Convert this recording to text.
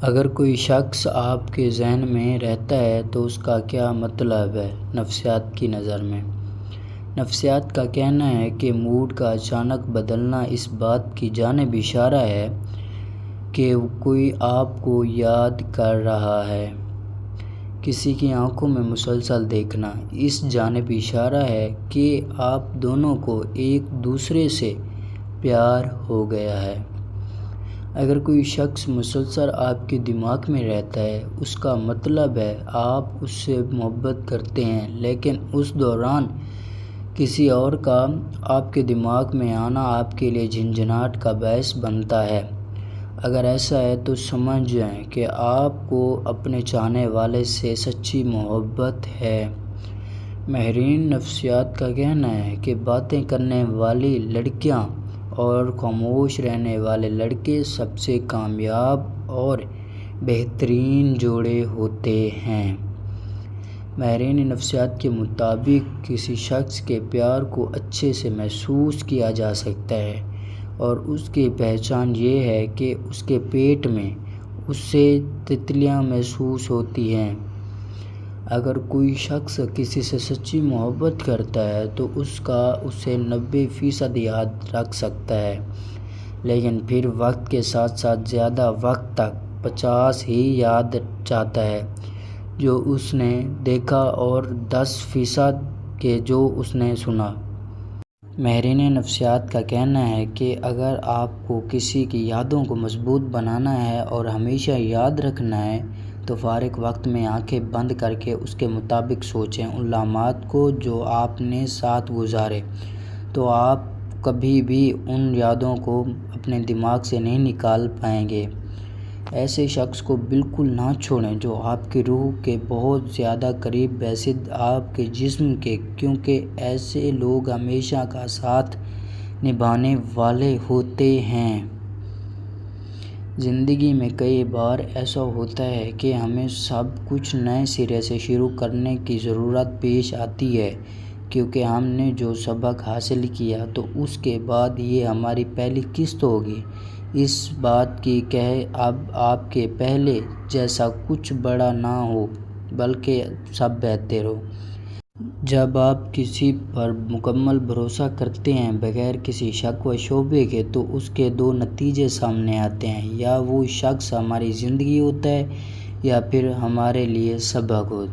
اگر کوئی شخص آپ کے ذہن میں رہتا ہے تو اس کا کیا مطلب ہے؟ نفسیات کی نظر میں نفسیات کا کہنا ہے کہ موڈ کا اچانک بدلنا اس بات کی جانب اشارہ ہے کہ کوئی آپ کو یاد کر رہا ہے۔ کسی کی آنکھوں میں مسلسل دیکھنا اس جانب اشارہ ہے کہ آپ دونوں کو ایک دوسرے سے پیار ہو گیا ہے۔ اگر کوئی شخص مسلسل آپ کے دماغ میں رہتا ہے، اس کا مطلب ہے آپ اس سے محبت کرتے ہیں، لیکن اس دوران کسی اور کا آپ کے دماغ میں آنا آپ کے لیے جھنجھناہٹ کا باعث بنتا ہے۔ اگر ایسا ہے تو سمجھ جائیں کہ آپ کو اپنے چاہنے والے سے سچی محبت ہے۔ ماہرین نفسیات کا کہنا ہے کہ باتیں کرنے والی لڑکیاں اور خاموش رہنے والے لڑکے سب سے کامیاب اور بہترین جوڑے ہوتے ہیں۔ ماہرین نفسیات کے مطابق کسی شخص کے پیار کو اچھے سے محسوس کیا جا سکتا ہے اور اس کی پہچان یہ ہے کہ اس کے پیٹ میں اسے تتلیاں محسوس ہوتی ہیں۔ اگر کوئی شخص کسی سے سچی محبت کرتا ہے تو اسے 90% یاد رکھ سکتا ہے، لیکن پھر وقت کے ساتھ ساتھ زیادہ وقت تک 50% ہی یاد چاہتا ہے جو اس نے دیکھا اور 10% کے جو اس نے سنا۔ ماہرین نفسیات کا کہنا ہے کہ اگر آپ کو کسی کی یادوں کو مضبوط بنانا ہے اور ہمیشہ یاد رکھنا ہے تو فارغ وقت میں آنکھیں بند کر کے اس کے مطابق سوچیں ان لمحات کو جو آپ نے ساتھ گزارے، تو آپ کبھی بھی ان یادوں کو اپنے دماغ سے نہیں نکال پائیں گے۔ ایسے شخص کو بالکل نہ چھوڑیں جو آپ کی روح کے بہت زیادہ قریب بحیثیت آپ کے جسم کے، کیونکہ ایسے لوگ ہمیشہ کا ساتھ نبھانے والے ہوتے ہیں۔ زندگی میں کئی بار ایسا ہوتا ہے کہ ہمیں سب کچھ نئے سرے سے شروع کرنے کی ضرورت پیش آتی ہے کیونکہ ہم نے جو سبق حاصل کیا تو اس کے بعد یہ ہماری پہلی قسط ہوگی اس بات کی کہ اب آپ کے پہلے جیسا کچھ بڑا نہ ہو بلکہ سب بہتر ہو۔ جب آپ کسی پر مکمل بھروسہ کرتے ہیں بغیر کسی شک و شبہے کے تو اس کے دو نتیجے سامنے آتے ہیں، یا وہ شخص ہماری زندگی ہوتا ہے یا پھر ہمارے لیے سبق ہو۔